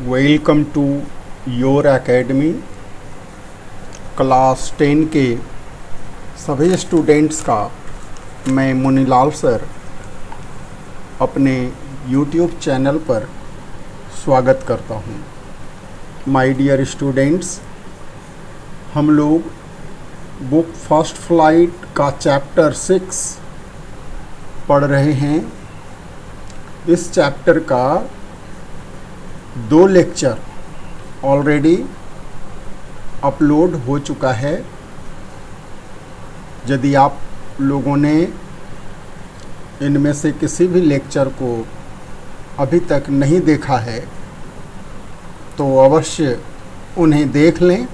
Welcome to your academy. Class 10 के सभी students का मैं मुनीलाल सर अपने यूट्यूब चैनल पर स्वागत करता हूँ। माय डियर स्टूडेंट्स, हम लोग बुक फर्स्ट फ्लाइट का चैप्टर 6 पढ़ रहे हैं। इस चैप्टर का 2 लेक्चर ऑलरेडी अपलोड हो चुका है। यदि आप लोगों ने इनमें से किसी भी लेक्चर को अभी तक नहीं देखा है तो अवश्य उन्हें देख लें,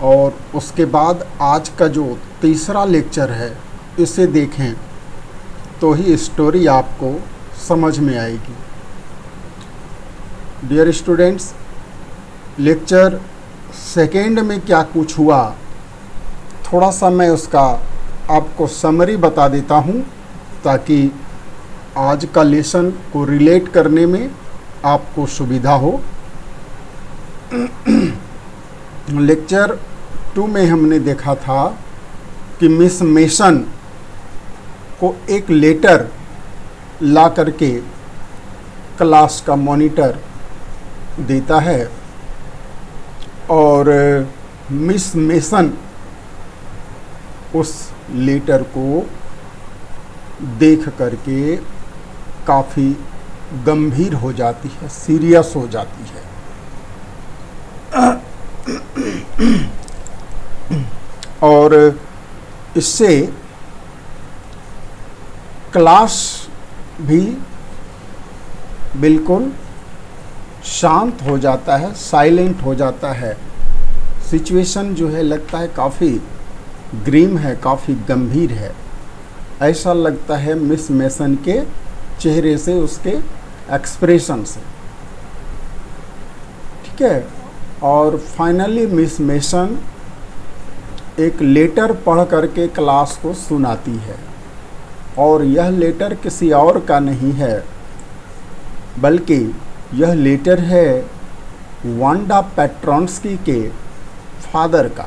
और उसके बाद आज का जो तीसरा लेक्चर है इसे देखें तो ही स्टोरी आपको समझ में आएगी। डियर स्टूडेंट्स, लेक्चर सेकेंड में क्या कुछ हुआ, थोड़ा सा मैं उसका आपको समरी बता देता हूँ ताकि आज का लेसन को रिलेट करने में आपको सुविधा हो। लेक्चर 2 में हमने देखा था कि मिस मेसन को एक लेटर ला करके क्लास का मॉनिटर देता है और मिस मेसन उस लेटर को देख करके काफ़ी गंभीर हो जाती है, सीरियस हो जाती है। और इससे क्लास भी बिल्कुल शांत हो जाता है, साइलेंट हो जाता है। सिचुएशन जो है लगता है काफ़ी ग्रीम है, काफ़ी गंभीर है, ऐसा लगता है मिस मेसन के चेहरे से, उसके एक्सप्रेशन से। ठीक है। और फाइनली मिस मेसन एक लेटर पढ़ करके क्लास को सुनाती है, और यह लेटर किसी और का नहीं है बल्कि यह लेटर है वांडा पेट्रोंस्की के फादर का।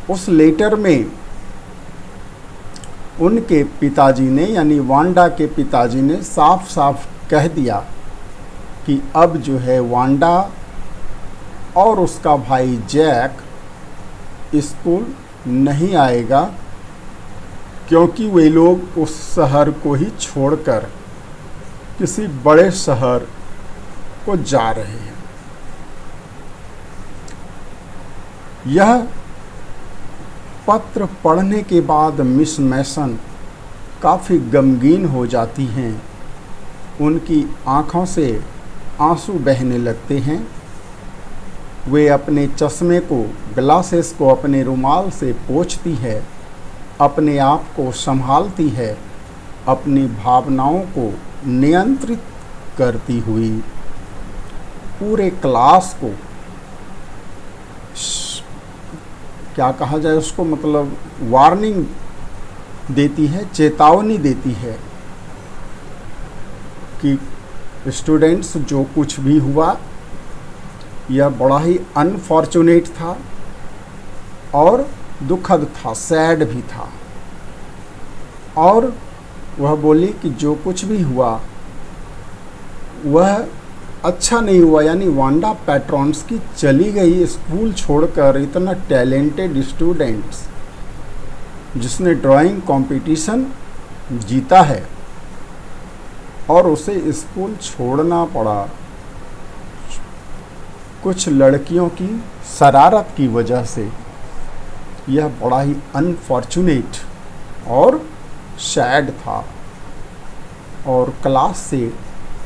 उस लेटर में उनके पिताजी ने, यानी वांडा के पिताजी ने साफ साफ कह दिया कि अब जो है वांडा और उसका भाई जैक स्कूल नहीं आएगा, क्योंकि वे लोग उस शहर को ही छोड़कर किसी बड़े शहर को जा रहे हैं। यह पत्र पढ़ने के बाद मिस मेसन काफ़ी गमगीन हो जाती हैं, उनकी आँखों से आंसू बहने लगते हैं। वे अपने चश्मे को, ग्लासेस को अपने रुमाल से पोंछती है, अपने आप को संभालती है, अपनी भावनाओं को नियंत्रित करती हुई पूरे क्लास को, क्या कहा जाए उसको, मतलब वार्निंग देती है, चेतावनी देती है कि स्टूडेंट्स, जो कुछ भी हुआ यह बड़ा ही अनफॉर्चुनेट था और दुखद था, सैड भी था। और वह बोली कि जो कुछ भी हुआ वह अच्छा नहीं हुआ, यानी वांडा पेट्रोंस्की चली गई स्कूल छोड़कर। इतना टैलेंटेड स्टूडेंट्स जिसने ड्राइंग कंपटीशन जीता है और उसे स्कूल छोड़ना पड़ा कुछ लड़कियों की शरारत की वजह से। यह बड़ा ही अनफॉर्चुनेट और सैड था। और क्लास से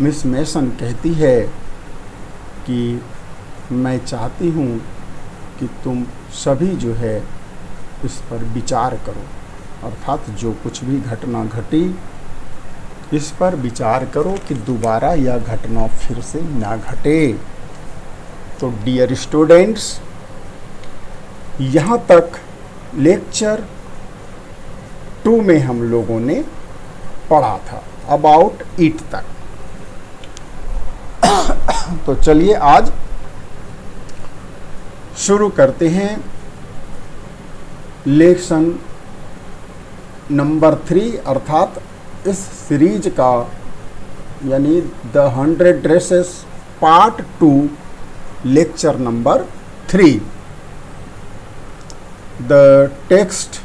मिस मेसन कहती है कि मैं चाहती हूँ कि तुम सभी जो है इस पर विचार करो, अर्थात जो कुछ भी घटना घटी इस पर विचार करो कि दोबारा यह घटना फिर से ना घटे। तो डियर स्टूडेंट्स, यहाँ तक लेक्चर 2 में हम लोगों ने पढ़ा था, अबाउट इट तक। तो चलिए आज शुरू करते हैं लेसन नंबर 3 अर्थात इस सीरीज का यानी the 100 dresses part 2 lecture number 3। The text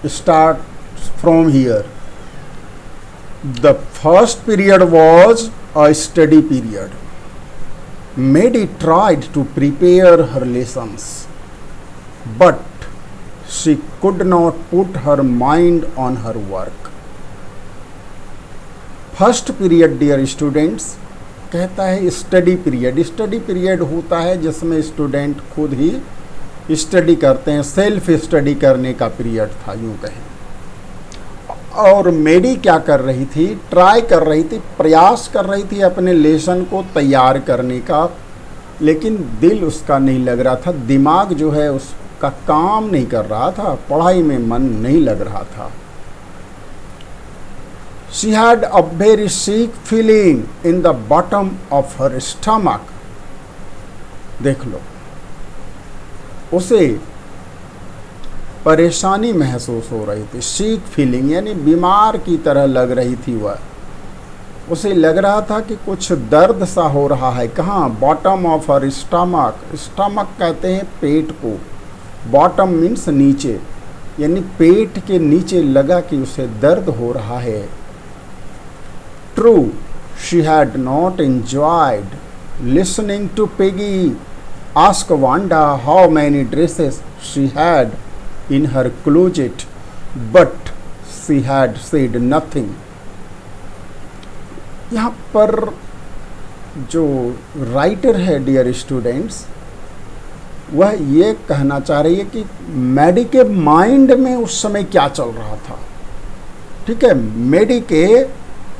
start from here. The first period was a study period. Maddie tried to prepare her lessons, but she could not put her mind on her work. First period, dear students, कहता है study period. Study period होता है जिसमें student खुद ही study करते हैं, self study करने का पीरियड था यूँ कहें। और मेडी क्या कर रही थी, ट्राई कर रही थी, प्रयास कर रही थी अपने लेसन को तैयार करने का, लेकिन दिल उसका नहीं लग रहा था, दिमाग जो है उसका काम नहीं कर रहा था, पढ़ाई में मन नहीं लग रहा था। She had a very sick feeling in the bottom of her stomach. देख लो, उसे परेशानी महसूस हो रही थी। सिक फीलिंग यानी बीमार की तरह लग रही थी वह। उसे लग रहा था कि कुछ दर्द सा हो रहा है। कहाँ? Bottom of her stomach. Stomach कहते हैं पेट को, बॉटम मीन्स नीचे, यानी पेट के नीचे लगा कि उसे दर्द हो रहा है। True, she had not enjoyed listening to Peggy ask Wanda how many dresses she had in her closet, but she had said nothing. यहाँ पर जो राइटर है डियर स्टूडेंट्स, वह ये कहना चाह रही है कि मैडी के माइंड में उस समय क्या चल रहा था। ठीक है, मैडी के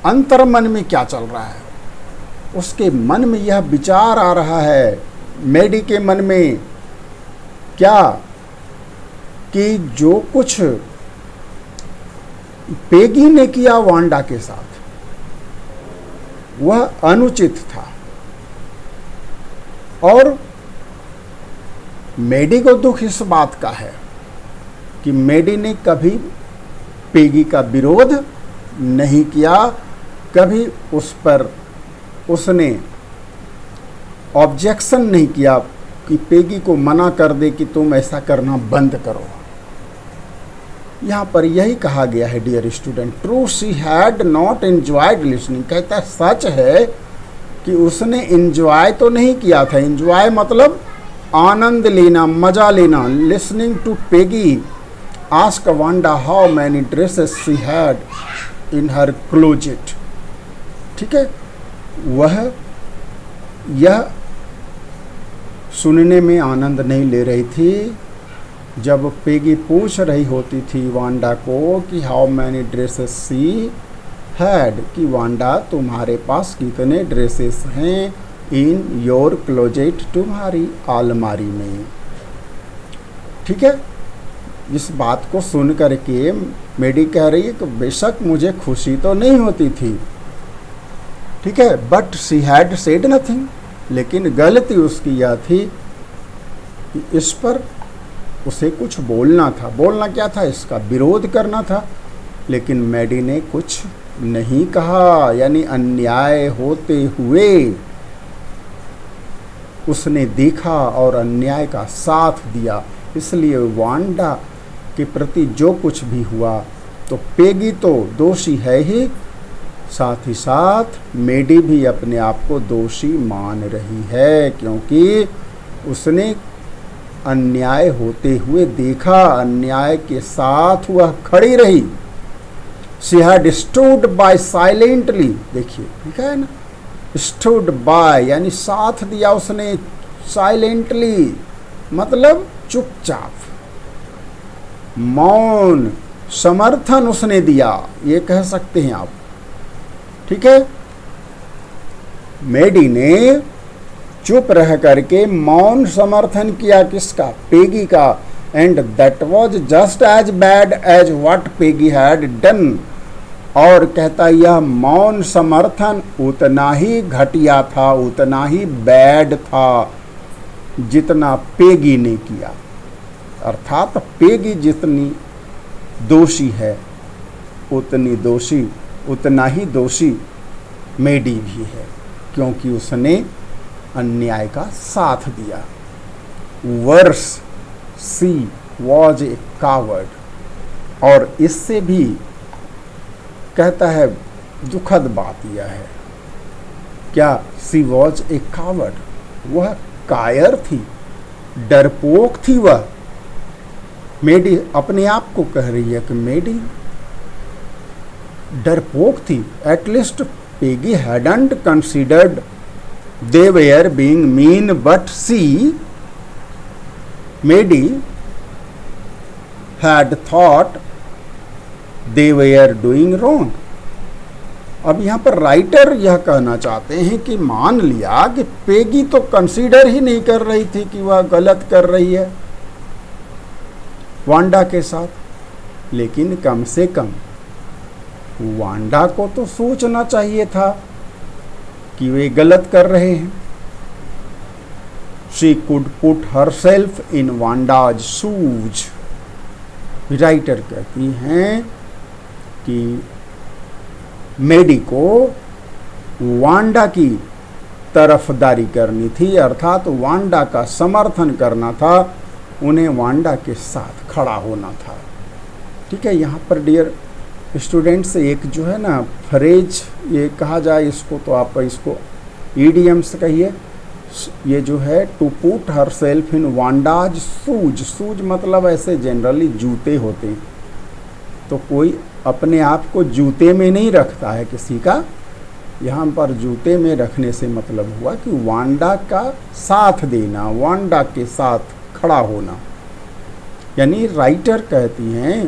अंतर्मन में क्या चल रहा है, उसके मन में यह विचार आ रहा है। मैडी के मन में क्या कि जो कुछ पेगी ने किया वांडा के साथ वह अनुचित था, और मेडी को दुख इस बात का है कि मेडी ने कभी पेगी का विरोध नहीं किया, कभी उस पर उसने ऑब्जेक्शन नहीं किया कि पेगी को मना कर दे कि तुम ऐसा करना बंद करो। यहाँ पर यही कहा गया है dear student. True, she had not enjoyed listening. कहता है सच है कि उसने एंजॉय तो नहीं किया था। एंजॉय मतलब आनंद लेना, मजा लेना। Listening to Peggy ask Wanda how many dresses she had in her closet. ठीक है, वह यह सुनने में आनंद नहीं ले रही थी जब पेगी पूछ रही होती थी वांडा को कि how many dresses she had, कि वांडा तुम्हारे पास कितने ड्रेसेस हैं इन योर क्लोजेट, तुम्हारी आलमारी में। ठीक है, इस बात को सुन करके मेडी कह रही है कि बेशक मुझे खुशी तो नहीं होती थी, ठीक है, but she had said nothing. लेकिन गलती उसकी यह थी कि इस पर उसे कुछ बोलना था। बोलना क्या था? इसका विरोध करना था। लेकिन मैडी ने कुछ नहीं कहा, यानी अन्याय होते हुए उसने देखा और अन्याय का साथ दिया। इसलिए वांडा के प्रति जो कुछ भी हुआ तो पेगी तो दोषी है ही, साथ ही साथ मेडी भी अपने आप को दोषी मान रही है, क्योंकि उसने अन्याय होते हुए देखा, अन्याय के साथ वह खड़ी रही। She had stood by silently. देखिए लिखा है ना, स्टूड बाय यानी साथ दिया उसने, साइलेंटली मतलब चुपचाप, मौन समर्थन उसने दिया, ये कह सकते हैं आप। ठीक है, मेडी ने चुप रह करके मौन समर्थन किया किसका? पेगी का। And that was just as bad as what Peggy had done. और कहता यह मौन समर्थन उतना ही घटिया था, उतना ही बैड था जितना पेगी ने किया। अर्थात पेगी जितनी दोषी है उतना ही दोषी मेडी भी है, क्योंकि उसने अन्याय का साथ दिया। Worse she was a coward. और इससे भी कहता है दुखद बात यह है, क्या सी वॉज ए कावर्ड, वह कायर थी, डरपोक थी। वह मेडी अपने आप को कह रही है कि मेडी डरपोक थी। At least Peggy hadn't considered they were being mean, but she Maddie had thought they were doing wrong. अब यहाँ पर राइटर यह कहना चाहते हैं कि मान लिया कि पेगी तो कंसीडर ही नहीं कर रही थी कि वह गलत कर रही है वांडा के साथ, लेकिन कम से कम वांडा को तो सोचना चाहिए था कि वे गलत कर रहे हैं। She could put herself in Wanda's shoes. Writer कहती हैं कि मेडी को वांडा की तरफदारी करनी थी, अर्थात वांडा का समर्थन करना था, उन्हें वांडा के साथ खड़ा होना था। ठीक है, यहाँ पर डियर स्टूडेंट्स एक जो है ना फ्रेज ये कहा जाए इसको, तो आप इसको ईडियम्स कहिए। ये जो है to put herself in Wanda's shoes. Shoes मतलब ऐसे जनरली जूते होते हैं, तो कोई अपने आप को जूते में नहीं रखता है किसी का। यहाँ पर जूते में रखने से मतलब हुआ कि वांडा का साथ देना, वांडा के साथ खड़ा होना। यानी राइटर कहती हैं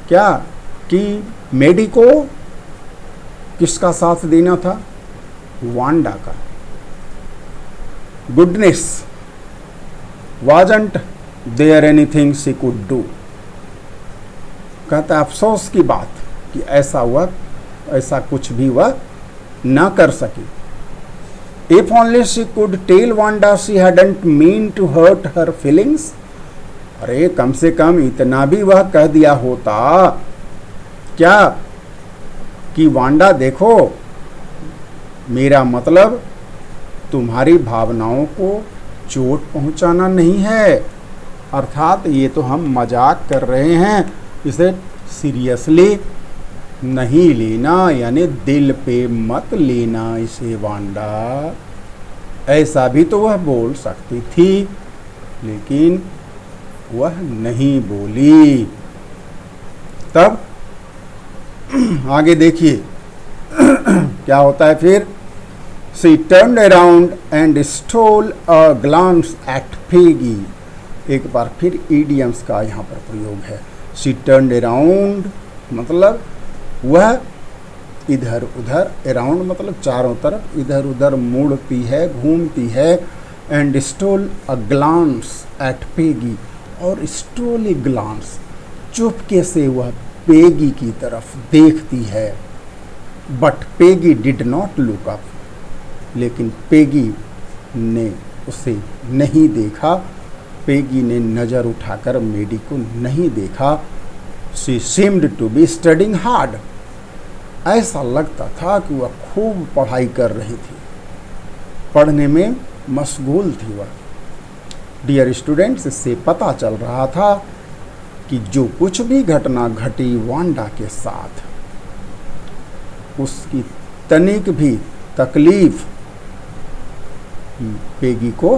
क्या कि मेडी को किसका साथ देना था? वांडा का। Goodness wasn't there anything she could do. कहता अफसोस की बात कि ऐसा कुछ भी वह ना कर सकी। If only she could tell Wanda she hadn't mean to hurt her feelings। अरे कम से कम इतना भी वह कह दिया होता क्या कि वांडा देखो, मेरा मतलब तुम्हारी भावनाओं को चोट पहुंचाना नहीं है, अर्थात ये तो हम मजाक कर रहे हैं, इसे सीरियसली नहीं लेना, यानी दिल पे मत लेना इसे वांडा। ऐसा भी तो वह बोल सकती थी, लेकिन वह नहीं बोली। तब आगे देखिए क्या होता है फिर। She turned around and stole a glance at Peggy। एक बार फिर idioms का यहाँ पर प्रयोग है। She turned around मतलब वह इधर उधर, अराउंड मतलब चारों तरफ, इधर उधर मुड़ती है, घूमती है। And stole a glance at Peggy, और स्टोल ए ग्लांस चुपके से वह पेगी की तरफ देखती है। But Peggy did not look up, लेकिन पेगी ने उसे नहीं देखा। पेगी ने नज़र उठाकर मेडी को नहीं देखा। She seemed to be studying hard. ऐसा लगता था कि वह खूब पढ़ाई कर रही थी, पढ़ने में मशगूल थी वह। डियर स्टूडेंट्स, इससे पता चल रहा था कि जो कुछ भी घटना घटी वांडा के साथ, उसकी तनिक भी तकलीफ पेगी को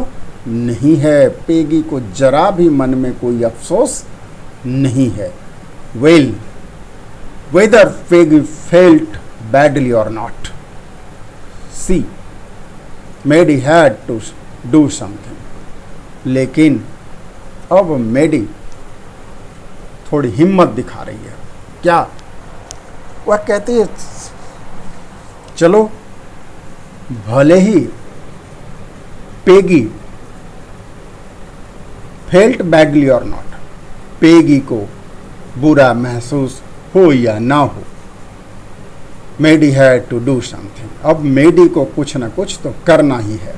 नहीं है। पेगी को जरा भी मन में कोई अफसोस नहीं है। Well, whether Peggy felt badly or not, she Maddie had to do something। लेकिन अब मेडी थोड़ी हिम्मत दिखा रही है। क्या वह कहती है, चलो भले ही पेगी फेल्ट बैडली और नॉट, पेगी को बुरा महसूस हो या ना हो, मेडी हैड टू डू समथिंग। अब मेडी को कुछ ना कुछ तो करना ही है।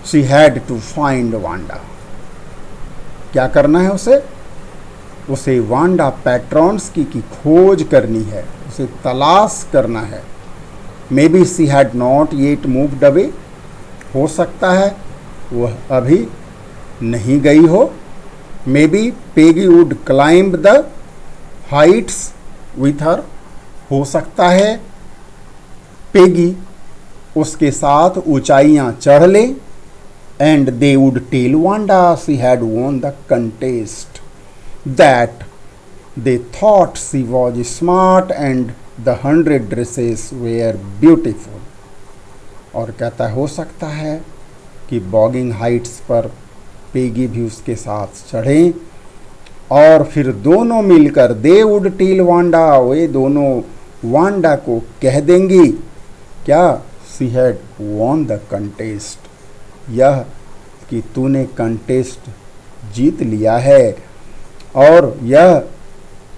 She had to find Wanda. क्या करना है उसे? उसे वांडा पैट्रॉन्स्की की खोज करनी है, उसे तलाश करना है। Maybe she had not yet moved away. हो सकता है वह अभी नहीं गई हो। Maybe Peggy would climb the heights with her. हो सकता है पेगी उसके साथ ऊंचाइयां चढ़ ले। And they would tell Wanda she had won the contest, that they thought she was smart and the 100 dresses were beautiful. और कहता है हो सकता है कि बॉगिंग हाइट्स पर पेगी भी उसके साथ चढ़ें और फिर दोनों मिलकर दे वुड टेल वांडा, वे दोनों वांडा को कह देंगी क्या? She had won the contest, यह कि तूने कंटेस्ट जीत लिया है। और यह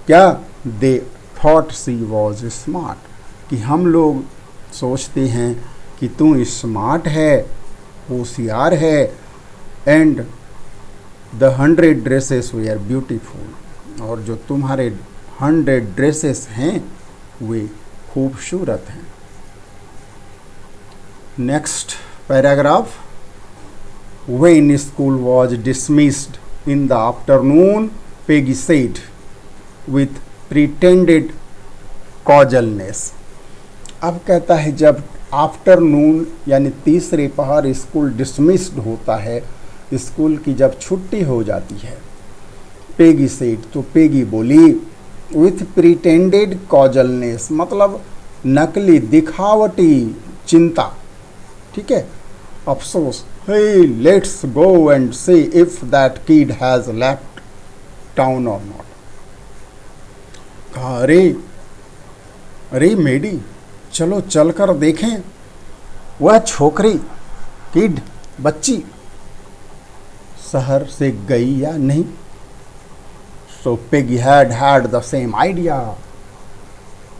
क्या? दे थॉट शी वॉज स्मार्ट, कि हम लोग सोचते हैं कि तू स्मार्ट है, होशियार है। And the 100 dresses were beautiful, और जो तुम्हारे 100 ड्रेसेस हैं वे खूबसूरत हैं। Next paragraph. When school was dismissed in the afternoon, Peggy said with pretended casualness। अब कहता है जब आफ्टरनून यानी तीसरे पहर स्कूल डिसमिस्ड होता है, स्कूल की जब छुट्टी हो जाती है, पेगी सेड, तो पेगी बोली विथ प्रिटेंडेड कॉजलनेस, मतलब नकली दिखावटी चिंता, ठीक है, अफसोस। Hey let's go and see if that kid has left town or not. कहा अरे मेडी, चलो चलकर देखें वह छोकरी, किड, बच्ची शहर से गई या नहीं। So Peggy had the same idea.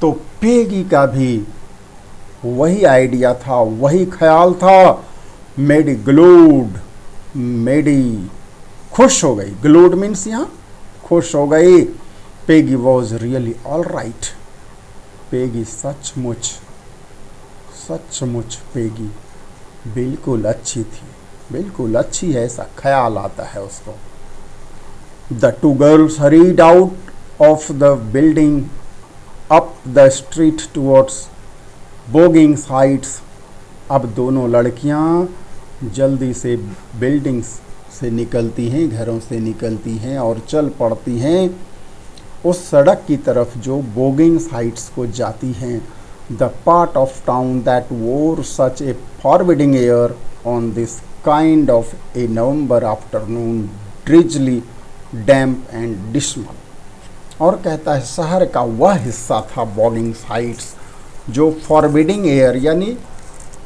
तो पेगी का भी वही आइडिया था, वही ख्याल था। मेडी ग्लोड, मेडी खुश हो गई। ग्लोड मीन्स यहाँ खुश हो गई। Peggy was really all right. Peggy सचमुच पेगी बिल्कुल अच्छी थी, बिल्कुल अच्छी है, ऐसा ख्याल आता है उसको। The two girls hurried out of the building up the street towards Boggins Heights. अब दोनों लड़कियां जल्दी से बिल्डिंग्स से निकलती हैं, घरों से निकलती हैं और चल पड़ती हैं उस सड़क की तरफ जो बोगिंग्स हाइट्स को जाती हैं। The part of town that wore such a forbidding air on this kind of a November afternoon, drizzly, damp and dismal. और कहता है शहर का वह हिस्सा था बोगिंग्स हाइट्स जो फॉरबिडिंग एयर यानी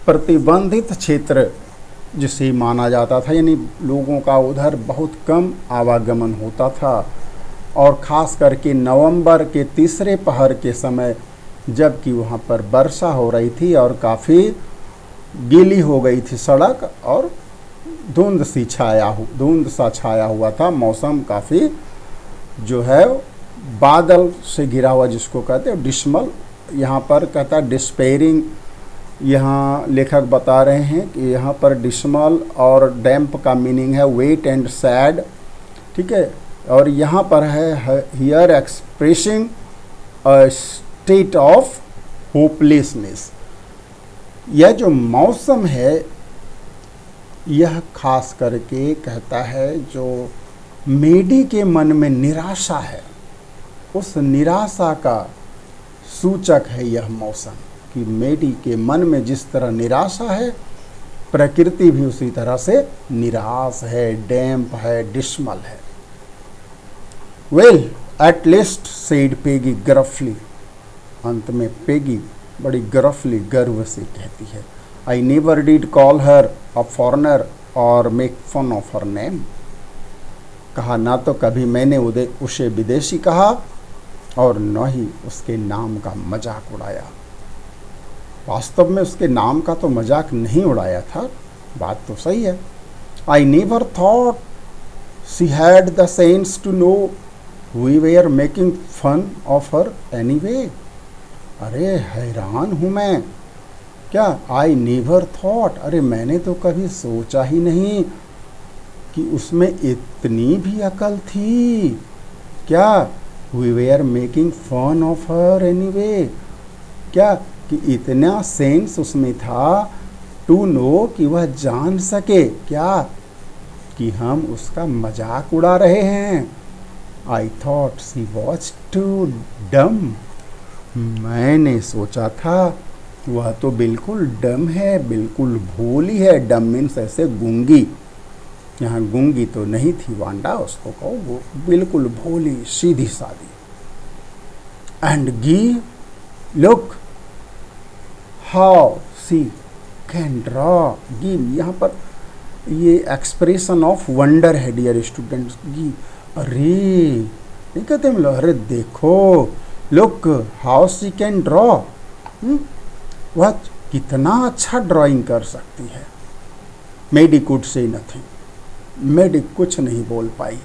प्रतिबंधित क्षेत्र जिसे माना जाता था, यानी लोगों का उधर बहुत कम आवागमन होता था। और ख़ास करके नवंबर के तीसरे पहर के समय जबकि वहाँ पर वर्षा हो रही थी और काफ़ी गीली हो गई थी सड़क और धुंध सा छाया हुआ था, मौसम काफ़ी जो है बादल से घिरा हुआ जिसको कहते हैं डिस्मल। यहाँ पर कहता है डिस्पेयरिंग। यहाँ लेखक बता रहे हैं कि यहाँ पर डिस्मल और डैम्प का मीनिंग है वेट एंड सैड, ठीक है। और यहाँ पर है here expressing a state of hopelessness. यह जो मौसम है यह खास करके कहता है जो मेडी के मन में निराशा है, उस निराशा का सूचक है यह मौसम, कि मेडी के मन में जिस तरह निराशा है प्रकृति भी उसी तरह से निराश है, डैम्प है, डिस्मल है। Well at least said Peggy gruffly. अंत में पेगी बड़ी ग्रफली गर्व से कहती है I never did call her a foreigner or make fun of her name. कहा ना तो कभी मैंने उसे विदेशी कहा और न ही उसके नाम का मजाक उड़ाया। वास्तव में उसके नाम का तो मजाक नहीं उड़ाया था, बात तो सही है। I never thought she had the sense to know we were making fun of her anyway. अरे हैरान हूँ मैं, क्या आई नेवर थॉट, अरे मैंने तो कभी सोचा ही नहीं कि उसमें इतनी भी अकल थी। क्या we were making fun of her anyway, क्या कि इतना सेंस उसमें था टू नो कि वह जान सके क्या कि हम उसका मजाक उड़ा रहे हैं। I thought she was too dumb, मैंने सोचा था वह तो बिल्कुल डम है, बिल्कुल भोली है। डम मीन्स ऐसे गूंगी, यहाँ गूंगी तो नहीं थी वांडा, उसको कहो वो बिल्कुल भोली सीधी सादी। And gee look how she can draw, gee यहाँ पर ये एक्सप्रेशन ऑफ वंडर है डियर स्टूडेंट्स। गी अरे नहीं कहते हम लोग, अरे देखो look how she can draw, वह कितना अच्छा ड्राइंग कर सकती है। मेडी कुड से नथिंग, मेडी कुछ नहीं बोल पाई।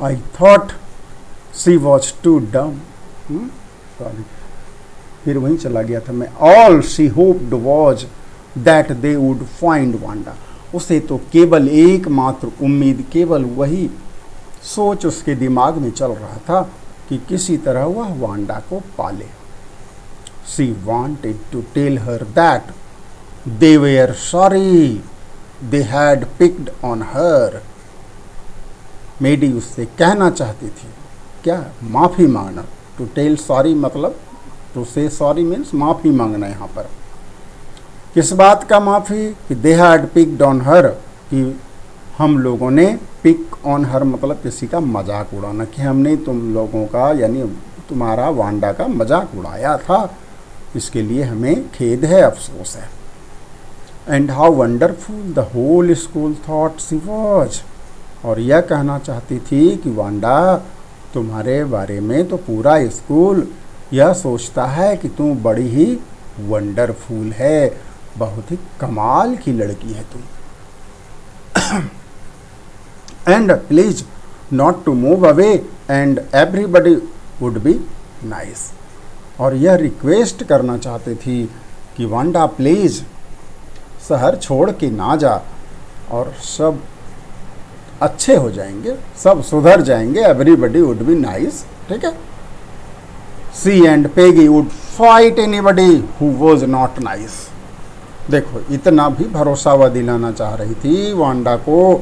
I thought she was too dumb, sorry फिर वहीं चला गया था मैं। All she hoped was that they would find Wanda, उसे तो केवल एकमात्र उम्मीद, केवल वही सोच उसके दिमाग में चल रहा था कि किसी तरह वह वांडा को पाले। She wanted to tell her that they were sorry they had picked on her, Maddie उससे कहना चाहती थी, क्या माफ़ी मांगना। टू टेल सॉरी मतलब टू से सॉरी मीन्स माफ़ी मांगना। यहाँ पर किस बात का माफ़ी, कि they had picked on her, कि हम लोगों ने पिक ऑन हर मतलब किसी का मजाक उड़ाना, कि हमने तुम लोगों का यानी तुम्हारा वांडा का मजाक उड़ाया था, इसके लिए हमें खेद है, अफसोस है। And how wonderful the whole school thought she was, और यह कहना चाहती थी कि वांडा तुम्हारे बारे में तो पूरा स्कूल यह सोचता है कि तू बड़ी ही वंडरफुल है, बहुत ही कमाल की लड़की है तुम। And please not to move away and everybody would be nice, और यह रिक्वेस्ट करना चाहती थी कि वांडा प्लीज शहर छोड़ के ना जा, और सब अच्छे हो जाएंगे, सब सुधर जाएंगे, एवरीबडी वुड बी नाइस, ठीक है। She and Peggy would fight anybody who was not nice, देखो इतना भी भरोसा वह दिलाना चाह रही थी वांडा को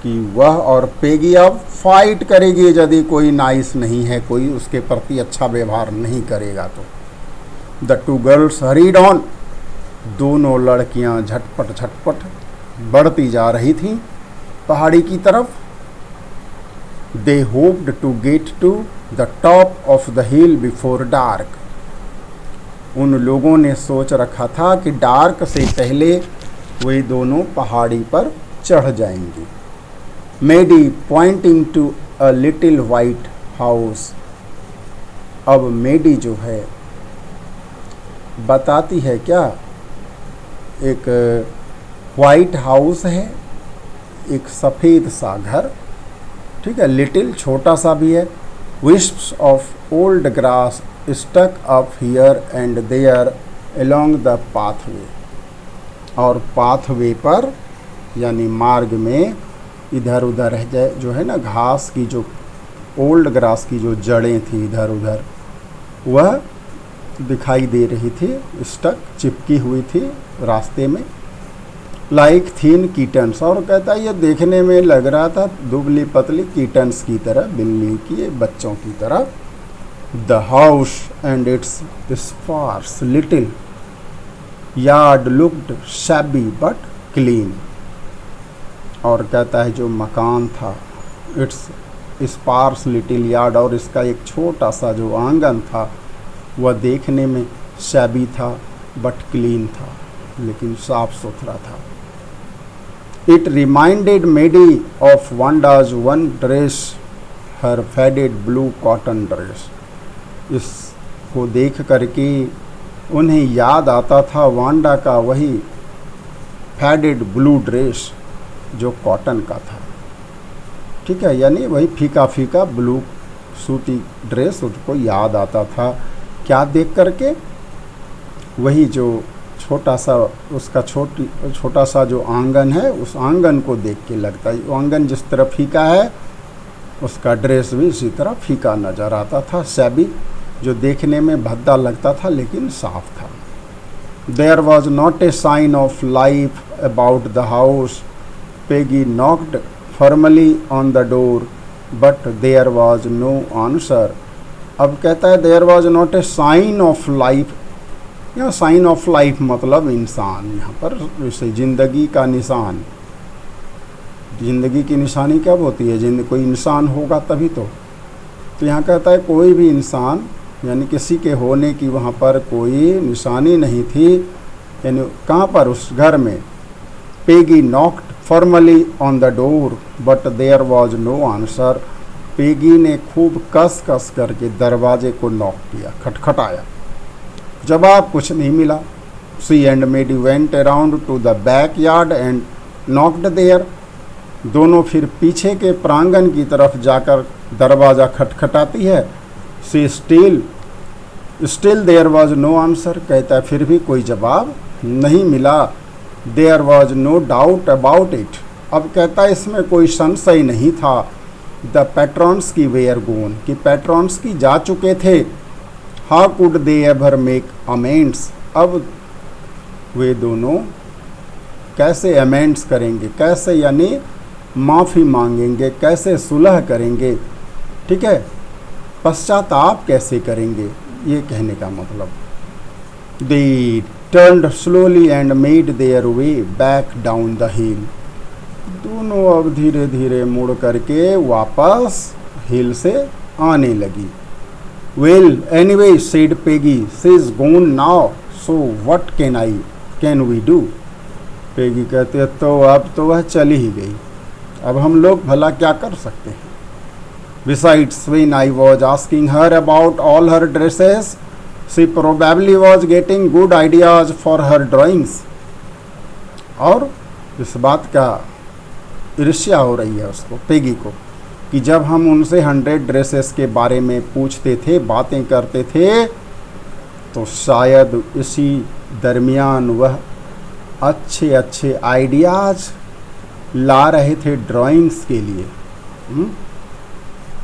कि वह और पेगी अब फाइट करेगी यदि कोई नाइस नहीं है, कोई उसके प्रति अच्छा व्यवहार नहीं करेगा तो। The two girls hurried on, दोनों लड़कियां झटपट झटपट बढ़ती जा रही थीं पहाड़ी की तरफ। They hoped to get to the top of the hill before dark, उन लोगों ने सोच रखा था कि डार्क से पहले वे दोनों पहाड़ी पर चढ़ जाएंगे। Maddie pointing to a little white house, अब मेडी जो है बताती है क्या, एक वाइट हाउस है, एक सफ़ेद सा घर, ठीक है, लिटिल छोटा सा भी है। Wisps of old grass stuck up here and there along the pathway, और पाथवे पर यानी मार्ग में इधर उधर जो है ना घास की, जो ओल्ड ग्रास की जो जड़ें थी इधर उधर वह दिखाई दे रही थी, स्टक चिपकी हुई थी रास्ते में। लाइक थीन कीटन्स, और कहता है ये देखने में लग रहा था दुबली पतली कीटन्स की तरह, बिल्ली की बच्चों की तरह। The house and its sparse little yard looked shabby but clean, और कहता है जो मकान था, इट्स स्पार्स लिटिल यार्ड, और इसका एक छोटा सा जो आंगन था वह देखने में शैबी था बट क्लीन था, लेकिन साफ सुथरा था। It reminded Maddie of Wanda's one dress, her faded blue cotton dress, इसको देख करके उन्हें याद आता था वांडा का वही फेडेड ब्लू ड्रेस जो कॉटन का था। ठीक है, यानी वही फीका फीका ब्लू सूती ड्रेस उसको याद आता था। क्या देख करके? वही जो छोटा सा उसका छोटा सा जो आंगन है, उस आंगन को देख के लगता है वो आंगन जिस तरह फीका है उसका ड्रेस भी इसी तरह फीका नज़र आता था, सैबी, जो देखने में भद्दा लगता था लेकिन साफ था। There was not a sign of life about the house. Peggy knocked formally on the door but there was no answer. अब कहता है there was not a sign of life. यहाँ साइन ऑफ लाइफ मतलब इंसान, यहाँ पर जैसे जिंदगी का निशान। जिंदगी की निशानी कब होती है? कोई इंसान होगा तभी तो यहाँ कहता है कोई भी इंसान यानी किसी के होने की वहाँ पर कोई निशानी नहीं थी। यानी कहाँ पर? उस घर में। Peggy knocked formally on the door but there was no answer. Peggy ने खूब कस कस करके दरवाजे को नॉक किया, खटखटाया, जवाब कुछ नहीं मिला। She and Maddie went around to the back yard and knocked there. दोनों फिर पीछे के प्रांगण की तरफ जाकर दरवाज़ा खटखटाती है। She still there was no answer. कहता है फिर भी कोई जवाब नहीं मिला। There was no doubt about it. अब कहता है इसमें कोई संशय नहीं था। The Petronskis were gone, कि पैट्रॉन्स की जा चुके थे। How could they ever make amends. अब वे दोनों कैसे अमेंड्स करेंगे, कैसे यानी माफ़ी मांगेंगे, कैसे सुलह करेंगे, ठीक है, पश्चाताप कैसे करेंगे, ये कहने का मतलब। दे turned slowly and made their way back down the हिल। दोनों अब धीरे धीरे मुड़ करके वापस हिल से आने लगी। Well anyway said Peggy, she is gone now so what can we do. Peggy कहते तो अब तो वह चली ही गई, अब हम लोग भला क्या कर सकते हैं। Besides, when I was asking her about all her dresses, she probably was getting good ideas for her drawings. और इस बात का ईर्ष्या हो रही है उसको, पेगी को, कि जब हम उनसे 100 ड्रेसेस के बारे में पूछते थे, बातें करते थे, तो शायद इसी दरमियान वह अच्छे अच्छे आइडियाज़ ला रहे थे ड्राइंग्स के लिए।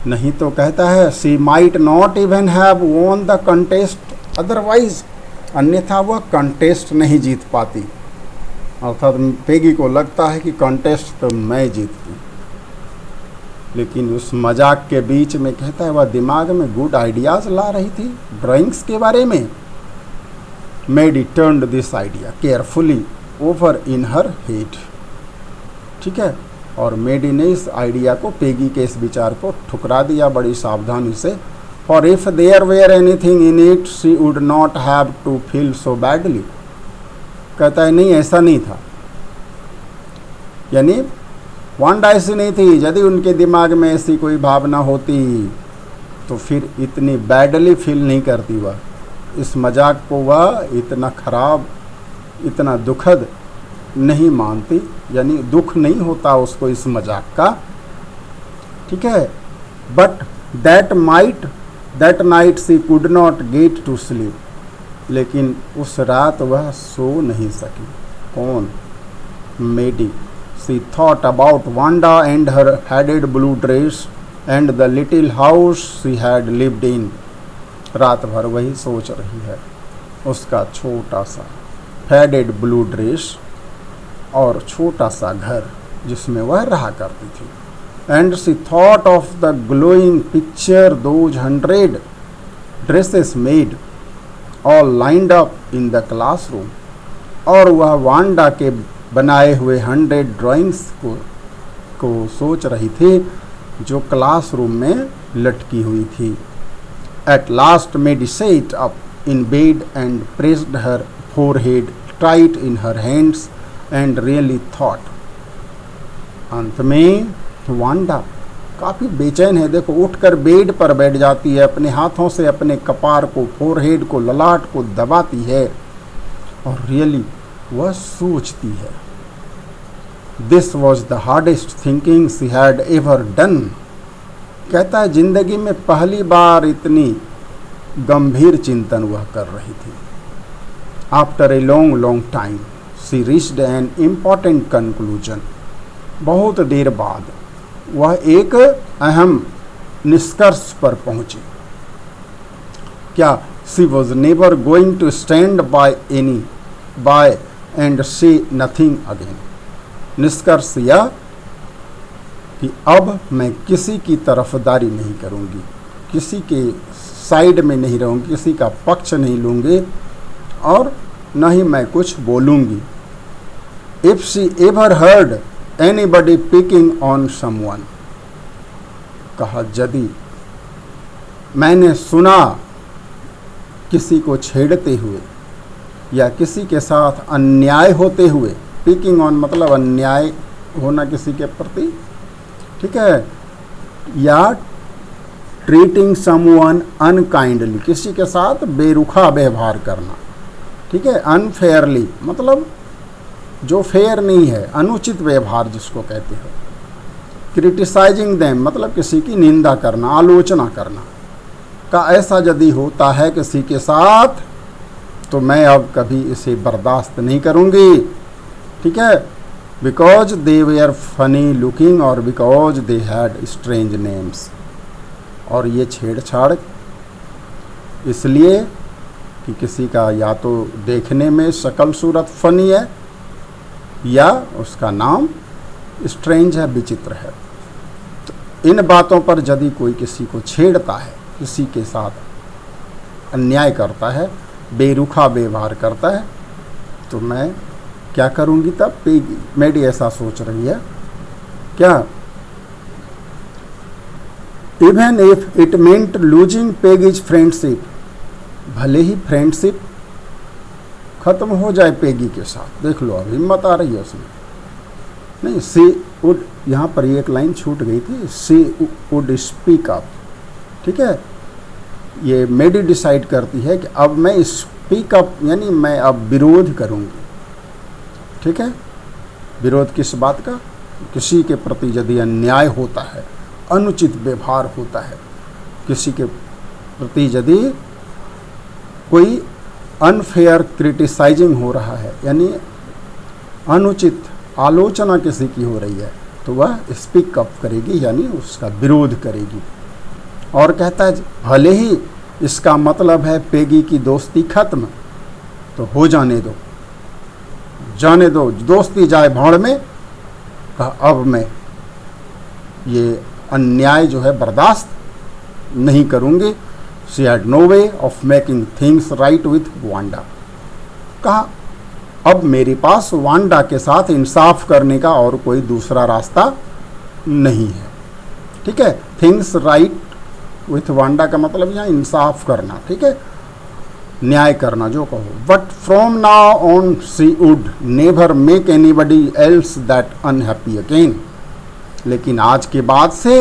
नहीं तो कहता है she might not even have won the contest otherwise, अन्यथा वह कंटेस्ट नहीं जीत पाती। अर्थात पेगी को लगता है कि कंटेस्ट तो मैं जीतती, लेकिन उस मजाक के बीच में कहता है वह दिमाग में गुड आइडियाज़ ला रही थी ड्राइंग्स के बारे में। Maddie turned this idea carefully over in her head. ठीक है, और मेडी ने इस आइडिया को, पेगी के इस विचार को ठुकरा दिया बड़ी सावधानी से। For if there were anything in it she would not have to feel so badly. कहता है नहीं, ऐसा नहीं था, यानी वांडा ऐसी नहीं थी। यदि उनके दिमाग में ऐसी कोई भावना होती तो फिर इतनी बैडली फील नहीं करती वह। इस मजाक को वह इतना खराब, इतना दुखद नहीं मानती, यानी दुख नहीं होता उसको इस मजाक का। ठीक है, but that night she could not get to sleep. लेकिन उस रात वह सो नहीं सकी। कौन? Maddie. She thought about Wanda and her faded blue dress and the little house she had lived in. रात भर वही सोच रही है, उसका छोटा सा फेडेड ब्लू ड्रेस और छोटा सा घर जिसमें वह रहा करती थी। And she thought of the glowing picture those 100 dresses made all lined up in the classroom. और वह वांडा के बनाए हुए 100 ड्राइंग्स को सोच रही थी जो क्लासरूम में लटकी हुई थी। At last Maddie sat up in bed and pressed her forehead tight in her hands and really thought। अंत में वांडा काफ़ी बेचैन है। देखो उठकर बेड पर बैठ जाती है, अपने हाथों से अपने कपार को, फोरहेड को, ललाट को दबाती है और रियली वह सोचती है। This was the hardest thinking she had ever done. कहता है जिंदगी में पहली बार इतनी गंभीर चिंतन वह कर रही थी। After a long long time she reached an important conclusion. बहुत देर बाद वह एक अहम निष्कर्ष पर पहुंची। क्या? She was never going to stand by and say nothing again. निष्कर्ष यह कि अब मैं किसी की तरफदारी नहीं करूंगी, किसी के साइड में नहीं रहूंगी, किसी का पक्ष नहीं लूंगी और न ही मैं कुछ बोलूंगी। If she ever heard anybody picking on someone, कहा यदि मैंने सुना किसी को छेड़ते हुए या किसी के साथ अन्याय होते हुए, पिकिंग ऑन मतलब अन्याय होना किसी के प्रति, ठीक है, या ट्रीटिंग समवन अनकाइंडली, किसी के साथ बेरुखा व्यवहार करना, ठीक है, अनफेयरली मतलब जो फेयर नहीं है, अनुचित व्यवहार जिसको कहते हैं, क्रिटिसाइजिंग देम मतलब किसी की निंदा करना, आलोचना करना का ऐसा यदि होता है किसी के साथ तो मैं अब कभी इसे बर्दाश्त नहीं करूंगी, ठीक है, because they were funny looking or because they had strange names. और ये छेड़छाड़ इसलिए कि किसी का या तो देखने में शक्ल सूरत फनी है या उसका नाम स्ट्रेंज है, विचित्र है। तो इन बातों पर यदि कोई किसी को छेड़ता है, किसी के साथ अन्याय करता है, बेरुखा व्यवहार करता है, तो मैं क्या करूंगी तब? पेगी। मेडी ऐसा सोच रही है क्या? Even if it meant losing Peggy's friendship, भले ही फ्रेंडशिप खत्म हो जाए पेगी के साथ। देख लो अब हिम्मत आ रही है उसमें। नहीं, सी वुड, यहाँ पर एक लाइन छूट गई थी, सी वुड स्पीक अप, ठीक है। ये मेडी डिसाइड करती है कि अब मैं स्पीक अप यानी मैं अब विरोध करूँगी, ठीक है। विरोध किस बात का? किसी के प्रति यदि अन्याय होता है, अनुचित व्यवहार होता है, किसी के प्रति यदि कोई अनफेयर क्रिटिसाइजिंग हो रहा है यानी अनुचित आलोचना किसी की हो रही है, तो वह स्पीक अप करेगी यानी उसका विरोध करेगी। और कहता है भले ही इसका मतलब है पेगी की दोस्ती खत्म, तो हो जाने दो, जाने दो, दोस्ती जाए भाड़ में। अब मैं ये अन्याय जो है बर्दाश्त नहीं करूंगी। She had no way of making things right with Wanda. कहा अब मेरे पास वांडा के साथ इंसाफ करने का और कोई दूसरा रास्ता नहीं है, ठीक है। थिंग्स राइट विथ वांडा का मतलब यहाँ इंसाफ करना, ठीक है, न्याय करना जो कहो। But from now on she would never make anybody else that unhappy again. लेकिन आज के बाद से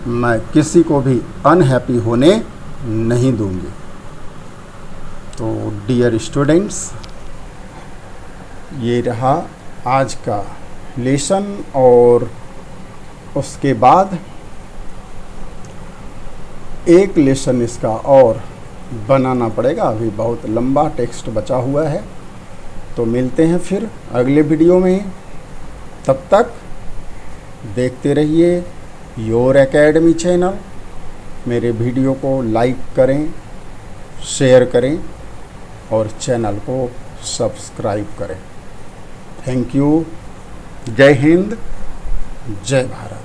मैं किसी को भी अनहैप्पी होने नहीं दूंगी। तो डियर स्टूडेंट्स, ये रहा आज का लेसन और उसके बाद एक लेसन इसका और बनाना पड़ेगा, अभी बहुत लंबा टेक्स्ट बचा हुआ है। तो मिलते हैं फिर अगले वीडियो में। तब तक देखते रहिए योर एकेडमी चैनल। मेरे वीडियो को लाइक करें, शेयर करें और चैनल को सब्सक्राइब करें। Thank you. जय हिंद, जय भारत।